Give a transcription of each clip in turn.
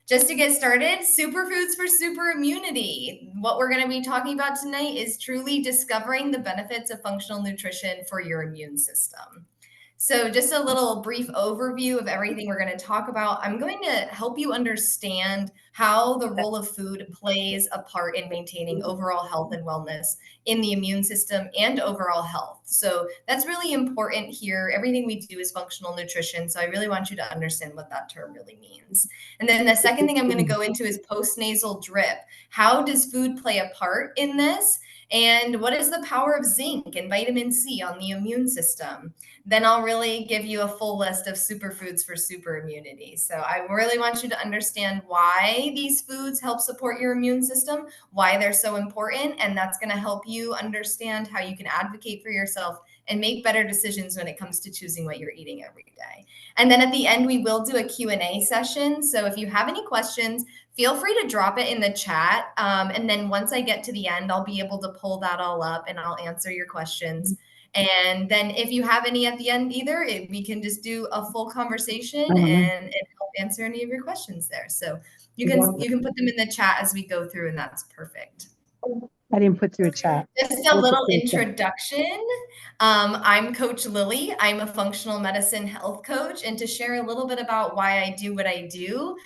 Just to get started, superfoods for super immunity. What we're going to be talking about tonight is truly discovering the benefits of functional nutrition for your immune system. So, just a little brief overview of everything we're going to talk about. I'm going to help you understand how the role of food plays a part in maintaining overall health and wellness in the immune system and overall health. So, that's really important here. Everything we do is functional nutrition. So, I really want you to understand what that term really means. And then the second thing I'm going to go into is postnasal drip. How does food play a part in this? And what is the power of zinc and vitamin C on the immune system? Then I'll really give you a full list of superfoods for super immunity. So I really want you to understand why these foods help support your immune system, why they're so important, and that's going to help you understand how you can advocate for yourself and make better decisions when it comes to choosing what you're eating every day. And then at the end, we will do a Q&A session. So if you have any questions, feel free to drop it in the chat. And then once I get to the end, I'll be able to pull that all up and I'll answer your questions. And then if you have any at the end either, we can just do a full conversation and help answer any of your questions there. So you can put them in the chat as we go through, and that's perfect. I didn't put through a chat. Just a little introduction. I'm Coach Lily. I'm a functional medicine health coach, and to share a little bit about why I do what I do,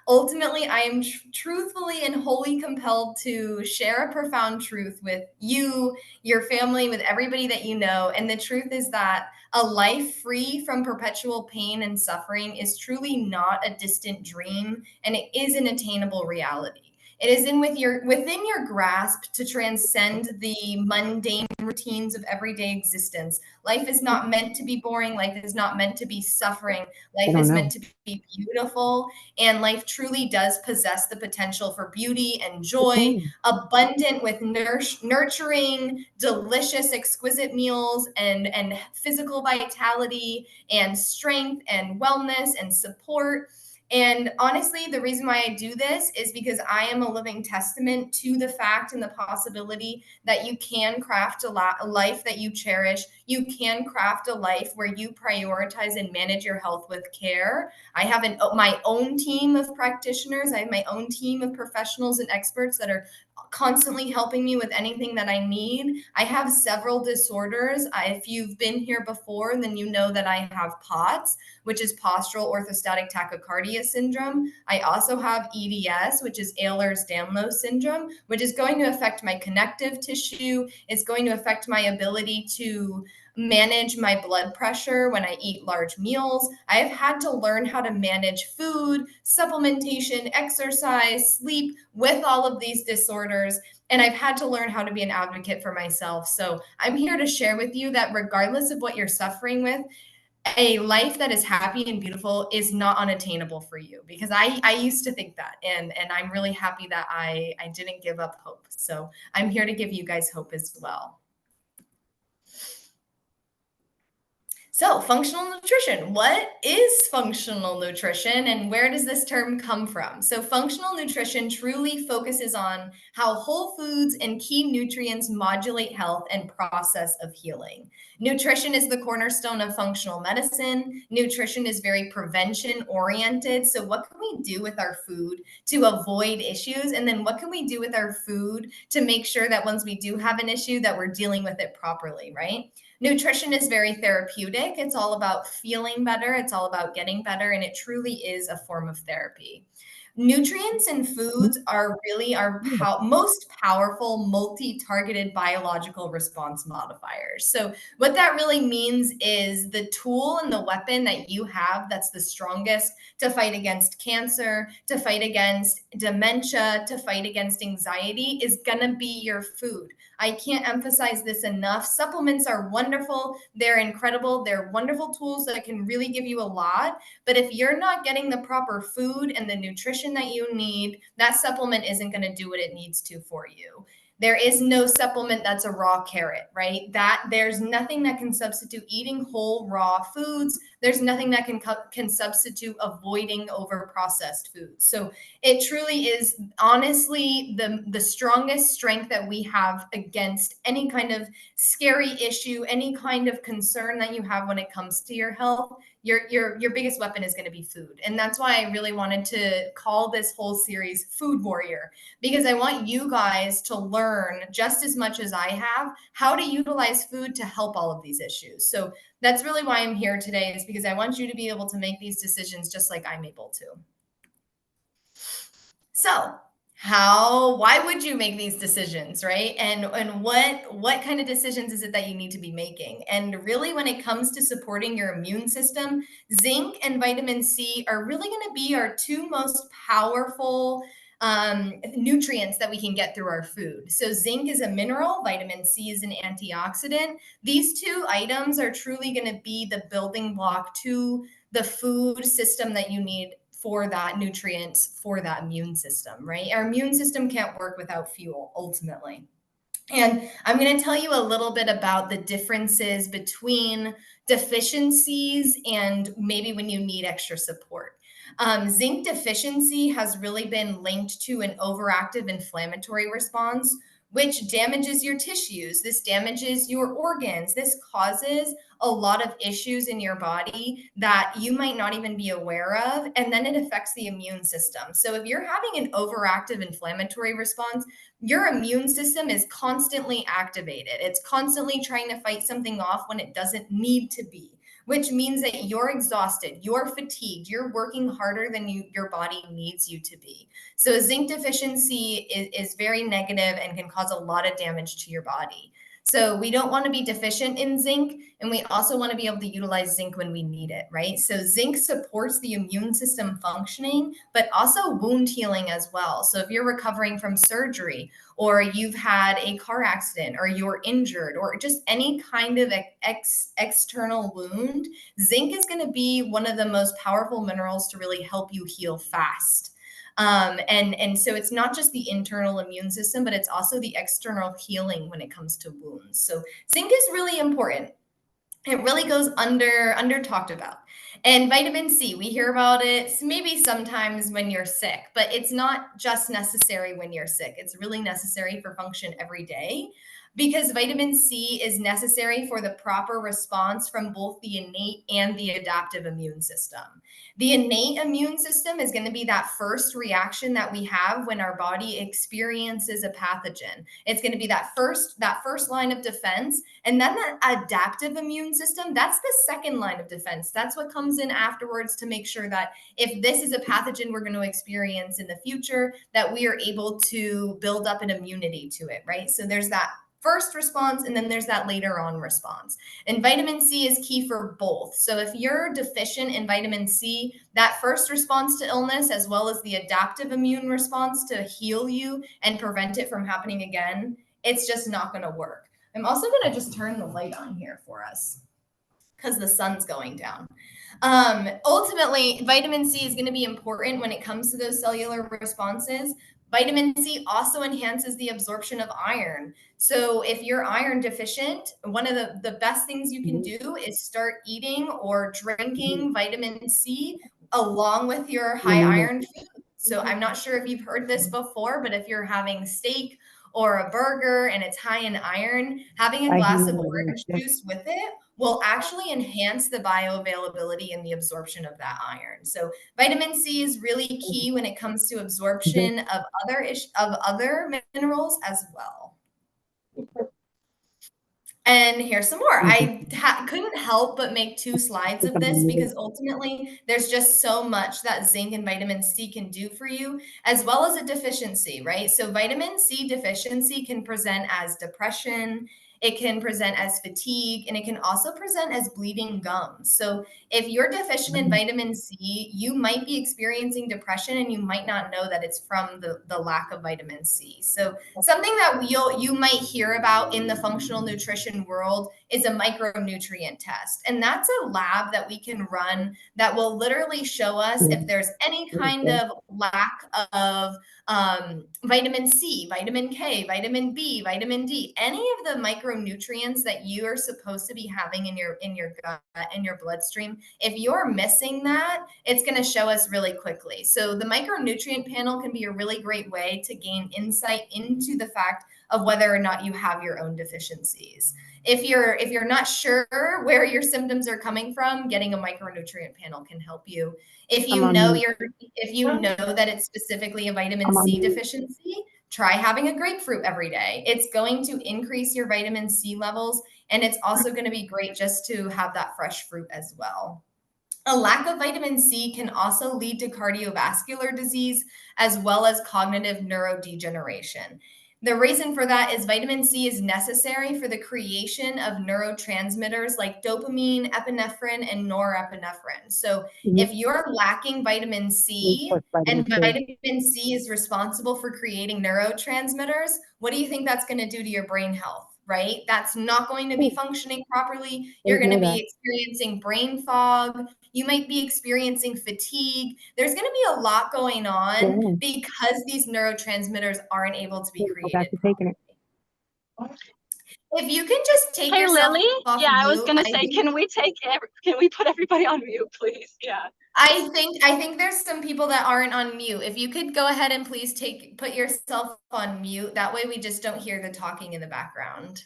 ultimately, I am truthfully and wholly compelled to share a profound truth with you, your family, with everybody that you know. And the truth is that a life free from perpetual pain and suffering is truly not a distant dream, and it is an attainable reality. It is within your grasp to transcend the mundane routines of everyday existence. Life is not meant to be boring. Life is not meant to be suffering. Life is meant to be beautiful. And life truly does possess the potential for beauty and joy, abundant with nurturing, delicious, exquisite meals and physical vitality and strength and wellness and support. And honestly, the reason why I do this is because I am a living testament to the fact and the possibility that you can craft a life that you cherish. You can craft a life where you prioritize and manage your health with care. I have my own team of practitioners. I have my own team of professionals and experts that are constantly helping me with anything that I need. I have several disorders. If you've been here before, then you know that I have POTS, which is postural orthostatic tachycardia syndrome. I also have EDS, which is Ehlers-Danlos syndrome, which is going to affect my connective tissue. It's going to affect my ability to manage my blood pressure when I eat large meals. I have had to learn how to manage food, supplementation, exercise, sleep with all of these disorders. And I've had to learn how to be an advocate for myself. So I'm here to share with you that regardless of what you're suffering with, a life that is happy and beautiful is not unattainable for you, because I used to think that, and I'm really happy that I didn't give up hope. So I'm here to give you guys hope as well. So functional nutrition, what is functional nutrition and where does this term come from? So functional nutrition truly focuses on how whole foods and key nutrients modulate health and process of healing. Nutrition is the cornerstone of functional medicine. Nutrition is very prevention oriented. So what can we do with our food to avoid issues? And then what can we do with our food to make sure that once we do have an issue that we're dealing with it properly, right? Nutrition is very therapeutic. It's all about feeling better. It's all about getting better. And it truly is a form of therapy. Nutrients in foods are really our most powerful multi-targeted biological response modifiers. So what that really means is the tool and the weapon that you have that's the strongest to fight against cancer, to fight against dementia, to fight against anxiety is going to be your food. I can't emphasize this enough. Supplements are wonderful. They're incredible. They're wonderful tools that can really give you a lot. But if you're not getting the proper food and the nutrition that you need, that supplement isn't going to do what it needs to for you. There is no supplement that's a raw carrot, right? There's nothing that can substitute eating whole raw foods there's nothing that can substitute avoiding over processed foods. So it truly is honestly the strongest strength that we have against any kind of scary issue, any kind of concern that you have when it comes to your health. Your biggest weapon is going to be food. And that's why I really wanted to call this whole series Food Warrior, because I want you guys to learn just as much as I have how to utilize food to help all of these issues. So that's really why I'm here today, is because I want you to be able to make these decisions just like I'm able to. So why would you make these decisions, right? And what kind of decisions is it that you need to be making? And really, when it comes to supporting your immune system, zinc and vitamin C are really going to be our two most powerful nutrients that we can get through our food. So zinc is a mineral, vitamin C is an antioxidant. These two items are truly going to be the building block to the food system that you need for that nutrients for that immune system, right? Our immune system can't work without fuel ultimately. And I'm going to tell you a little bit about the differences between deficiencies and maybe when you need extra support. Zinc deficiency has really been linked to an overactive inflammatory response, which damages your tissues. This damages your organs. This causes a lot of issues in your body that you might not even be aware of. And then it affects the immune system. So if you're having an overactive inflammatory response, your immune system is constantly activated. It's constantly trying to fight something off when it doesn't need to be, which means that you're exhausted, you're fatigued, you're working harder than your body needs you to be. So zinc deficiency is very negative and can cause a lot of damage to your body. So we don't want to be deficient in zinc, and we also want to be able to utilize zinc when we need it, right? So zinc supports the immune system functioning, but also wound healing as well. So if you're recovering from surgery, or you've had a car accident, or you're injured, or just any kind of external wound, zinc is going to be one of the most powerful minerals to really help you heal fast. And so it's not just the internal immune system, but it's also the external healing when it comes to wounds. So zinc is really important. It really goes under talked about. And vitamin C, we hear about it maybe sometimes when you're sick, but it's not just necessary when you're sick. It's really necessary for function every day, because vitamin C is necessary for the proper response from both the innate and the adaptive immune system. The innate immune system is going to be that first reaction that we have when our body experiences a pathogen. It's going to be that first line of defense. And then that adaptive immune system, that's the second line of defense. That's what comes in afterwards to make sure that if this is a pathogen we're going to experience in the future, that we are able to build up an immunity to it, right? So there's that first response, and then there's that later on response. And vitamin C is key for both. So if you're deficient in vitamin C, that first response to illness, as well as the adaptive immune response to heal you and prevent it from happening again, it's just not going to work. I'm also going to just turn the light on here for us because the sun's going down. Ultimately, vitamin C is going to be important when it comes to those cellular responses. Vitamin C also enhances the absorption of iron. So if you're iron deficient, one of the best things you can do is start eating or drinking vitamin C along with your high iron food. So I'm not sure if you've heard this before, but if you're having steak or a burger and it's high in iron, having a glass of orange juice with it will actually enhance the bioavailability and the absorption of that iron. So vitamin C is really key when it comes to absorption of other minerals as well. And here's some more. I couldn't help but make 2 slides of this because ultimately there's just so much that zinc and vitamin C can do for you, as well as a deficiency, right? So vitamin C deficiency can present as depression, it can present as fatigue, and it can also present as bleeding gums. So if you're deficient in vitamin C, you might be experiencing depression and you might not know that it's from the lack of vitamin C. So something that you might hear about in the functional nutrition world is a micronutrient test. And that's a lab that we can run that will literally show us if there's any kind of lack of vitamin C, vitamin K, vitamin B, vitamin D, any of the micronutrients that you are supposed to be having in your gut and your bloodstream. If you're missing that, it's going to show us really quickly. So the micronutrient panel can be a really great way to gain insight into the fact of whether or not you have your own deficiencies. If you're not sure where your symptoms are coming from, getting a micronutrient panel can help you. If I'm you on know mute. you're if you know that it's specifically a vitamin I'm on C mute. deficiency, try having a grapefruit every day. It's going to increase your vitamin C levels, and it's also going to be great just to have that fresh fruit as well. A lack of vitamin C can also lead to cardiovascular disease as well as cognitive neurodegeneration. The reason for that is vitamin C is necessary for the creation of neurotransmitters like dopamine, epinephrine, and norepinephrine. So, Mhm. if you're lacking vitamin C, Resource vitamin and C. vitamin C is responsible for creating neurotransmitters, what do you think that's going to do to your brain health? Right? That's not going to be Oh, functioning properly. You're didn't going to know that. be experiencing brain fog. You might be experiencing fatigue. There's going to be a lot going on Damn. because these neurotransmitters aren't able to be Go back created to taking it. properly. If you can just take Hey, yourself Lily. off Yeah, I was mute, gonna say, can we put everybody on mute, please? Yeah. I think there's some people that aren't on mute. If you could go ahead and please put yourself on mute. That way we just don't hear the talking in the background.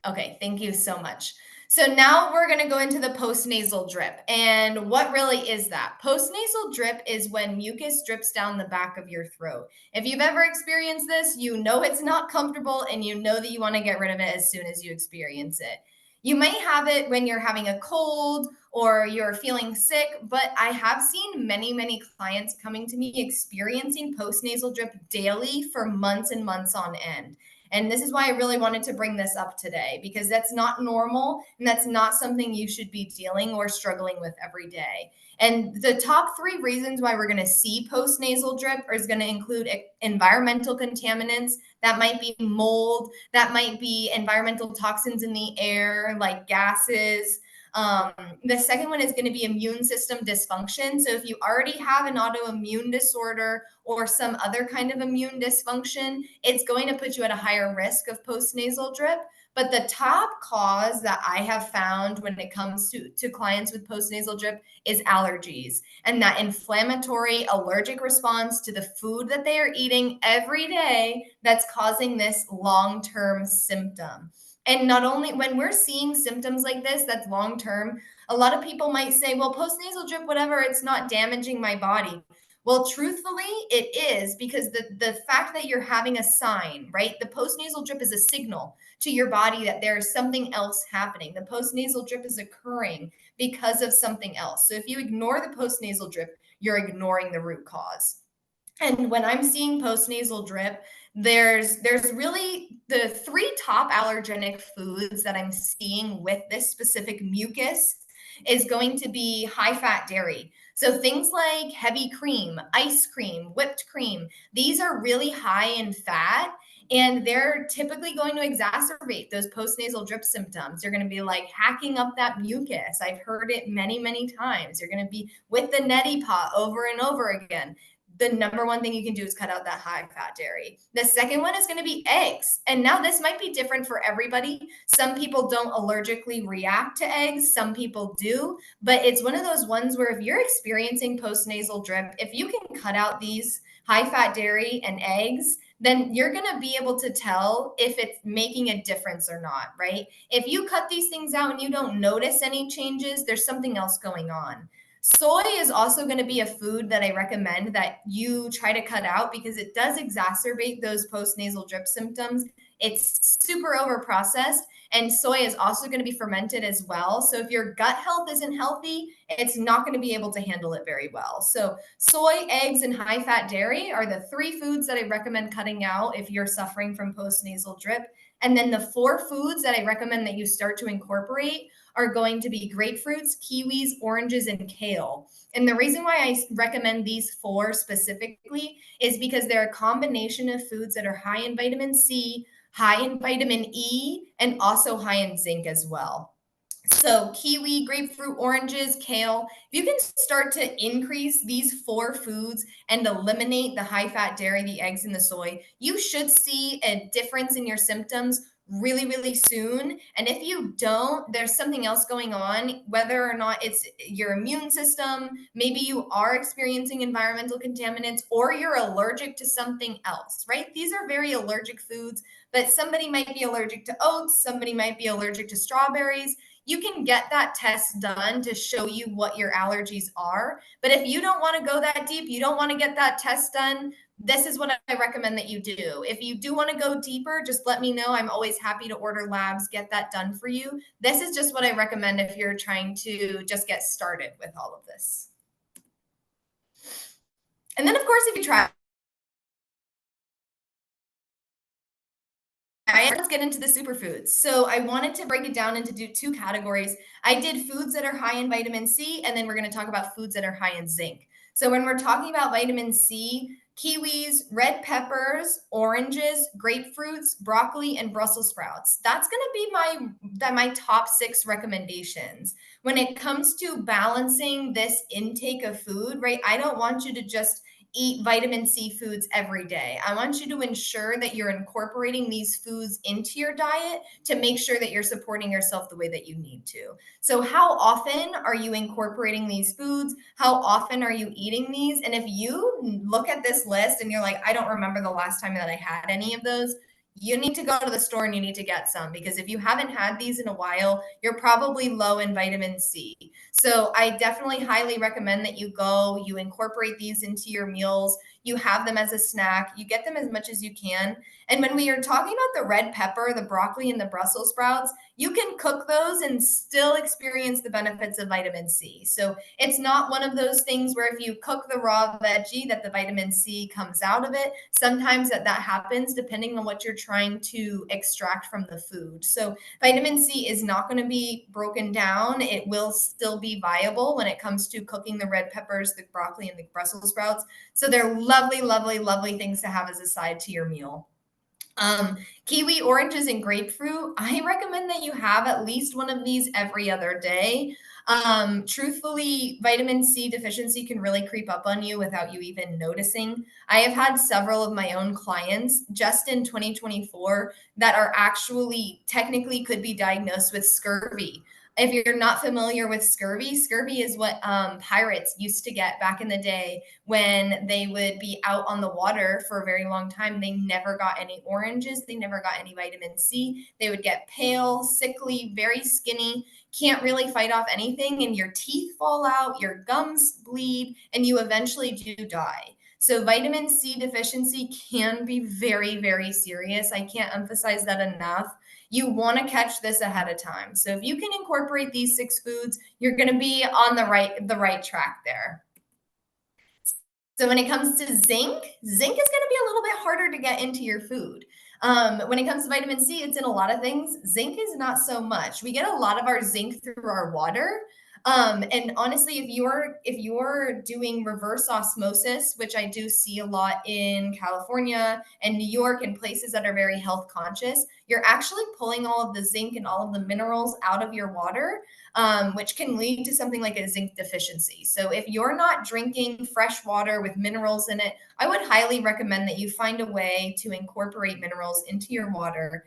Okay, thank you so much. So now we're going to go into the postnasal drip. And what really is that? Postnasal drip is when mucus drips down the back of your throat. If you've ever experienced this, you know it's not comfortable and you know that you want to get rid of it as soon as you experience it. You might have it when you're having a cold or you're feeling sick, but I have seen many, many clients coming to me experiencing postnasal drip daily for months and months on end. And this is why I really wanted to bring this up today, because that's not normal and that's not something you should be dealing or struggling with every day. And the top three reasons why we're going to see postnasal drip is going to include environmental contaminants. That might be mold, that might be environmental toxins in the air, like gases. Um, the second one is going to be immune system dysfunction. So if you already have an autoimmune disorder or some other kind of immune dysfunction, it's going to put you at a higher risk of postnasal drip. But the top cause that I have found when it comes to clients with postnasal drip is allergies and that inflammatory allergic response to the food that they are eating every day that's causing this long-term symptom. And not only when we're seeing symptoms like this, that's long term, a lot of people might say, well, postnasal drip, whatever, it's not damaging my body. Well, truthfully, it is because the fact that you're having a sign, right? The postnasal drip is a signal to your body that there's something else happening. The postnasal drip is occurring because of something else. So if you ignore the postnasal drip, you're ignoring the root cause. And when I'm seeing postnasal drip, there's really the three top allergenic foods that I'm seeing with this specific mucus is going to be high fat dairy. So things like heavy cream, ice cream, whipped cream, these are really high in fat and they're typically going to exacerbate those postnasal drip symptoms. You're going to be like hacking up that mucus. I've heard it many, many times. You're going to be with the neti pot over and over again. The number one thing you can do is cut out that high fat dairy. The second one is going to be eggs. And now this might be different for everybody. Some people don't allergically react to eggs, some people do, but it's one of those ones where if you're experiencing postnasal drip, if you can cut out these high fat dairy and eggs, then you're going to be able to tell if it's making a difference or not, right? If you cut these things out and you don't notice any changes, there's something else going on. Soy is also going to be a food that I recommend that you try to cut out because it does exacerbate those postnasal drip symptoms. It's super over processed, and soy is also going to be fermented as well. So if your gut health isn't healthy, it's not going to be able to handle it very well. So soy, eggs, and high fat dairy are the three foods that I recommend cutting out if you're suffering from postnasal drip. And then the four foods that I recommend that you start to incorporate are going to be grapefruits, kiwis, oranges, and kale. And the reason why I recommend these four specifically is because they're a combination of foods that are high in vitamin C, high in vitamin E, and also high in zinc as well. So kiwi, grapefruit, oranges, kale. If you can start to increase these four foods and eliminate the high fat dairy, the eggs, and the soy, you should see a difference in your symptoms really, really soon. And if you don't, there's something else going on, whether or not it's your immune system, maybe you are experiencing environmental contaminants, or you're allergic to something else, right? These are very allergic foods, but somebody might be allergic to oats, somebody might be allergic to strawberries. You can get that test done to show you what your allergies are. But if you don't want to go that deep, you don't want to get that test done, this is what I recommend that you do. If you do want to go deeper, just let me know. I'm always happy to order labs, get that done for you. This is just what I recommend if you're trying to just get started with all of this. And then, of course, if you try, let's get into the superfoods. So I wanted to break it down into two categories. I did foods that are high in vitamin C, and then we're going to talk about foods that are high in zinc. So when we're talking about vitamin C, kiwis, red peppers, oranges, grapefruits, broccoli, and Brussels sprouts. That's going to be my top 6 recommendations. When it comes to balancing this intake of food, right? I don't want you to just eat vitamin C foods every day. I want you to ensure that you're incorporating these foods into your diet to make sure that you're supporting yourself the way that you need to. So, how often are you incorporating these foods? How often are you eating these? And if you look at this list and you're like, I don't remember the last time that I had any of those, you need to go to the store and you need to get some, because if you haven't had these in a while, you're probably low in vitamin C. So I definitely highly recommend that you incorporate these into your meals, you have them as a snack, you get them as much as you can. And when we are talking about the red pepper, the broccoli, and the Brussels sprouts, you can cook those and still experience the benefits of vitamin C. So it's not one of those things where if you cook the raw veggie that the vitamin C comes out of it. Sometimes that happens depending on what you're trying to extract from the food. So vitamin C is not going to be broken down. It will still be viable when it comes to cooking the red peppers, the broccoli, and the Brussels sprouts. So they're lovely, lovely, lovely things to have as a side to your meal. Kiwi, oranges, and grapefruit. I recommend that you have at least one of these every other day. Truthfully, vitamin C deficiency can really creep up on you without you even noticing. I have had several of my own clients just in 2024 that are actually technically could be diagnosed with scurvy. If you're not familiar with scurvy, scurvy is what pirates used to get back in the day when they would be out on the water for a very long time. They never got any oranges. They never got any vitamin C. They would get pale, sickly, very skinny, can't really fight off anything, and your teeth fall out, your gums bleed, and you eventually do die. So vitamin C deficiency can be very, very serious. I can't emphasize that enough. You want to catch this ahead of time. So if you can incorporate these 6 foods, you're going to be on the right track there. So when it comes to zinc is going to be a little bit harder to get into your food. When it comes to vitamin C, it's in a lot of things. Zinc is not so much. We get a lot of our zinc through our water. And honestly, if you're doing reverse osmosis, which I do see a lot in California and New York and places that are very health conscious, you're actually pulling all of the zinc and all of the minerals out of your water, which can lead to something like a zinc deficiency. So if you're not drinking fresh water with minerals in it, I would highly recommend that you find a way to incorporate minerals into your water,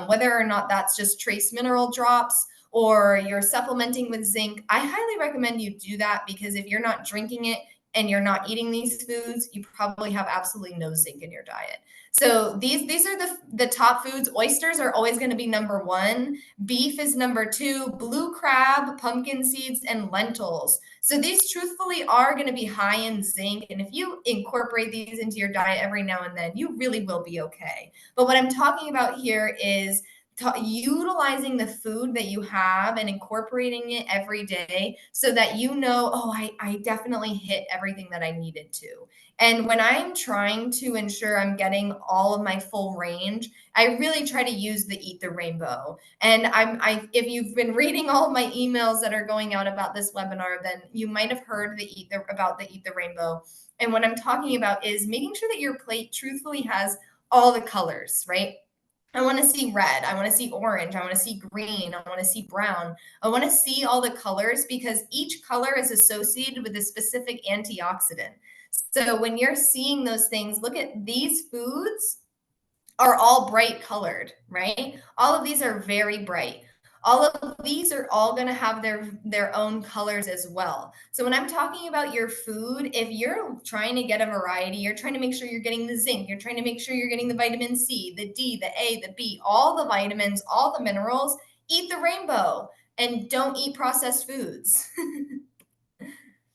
whether or not that's just trace mineral drops or you're supplementing with zinc. I highly recommend you do that, because if you're not drinking it and you're not eating these foods, you probably have absolutely no zinc in your diet. So these are the top foods. Oysters are always going to be number 1. Beef is number 2. Blue crab, pumpkin seeds, and lentils. So these truthfully are going to be high in zinc. And if you incorporate these into your diet every now and then, you really will be okay. But what I'm talking about here is utilizing the food that you have and incorporating it every day so that you know, oh, I definitely hit everything that I needed to. And when I'm trying to ensure I'm getting all of my full range, I really try to use the Eat the Rainbow. And if you've been reading all of my emails that are going out about this webinar, then you might have heard about the Eat the Rainbow. And what I'm talking about is making sure that your plate truthfully has all the colors, right? I want to see red. I want to see orange. I want to see green. I want to see brown. I want to see all the colors because each color is associated with a specific antioxidant. So when you're seeing those things, look at these foods are all bright colored, right? All of these are very bright. All of these are all going to have their own colors as well. So when I'm talking about your food, if you're trying to get a variety, you're trying to make sure you're getting the zinc, you're trying to make sure you're getting the vitamin C, the D, the A, the B, all the vitamins, all the minerals, eat the rainbow and don't eat processed foods.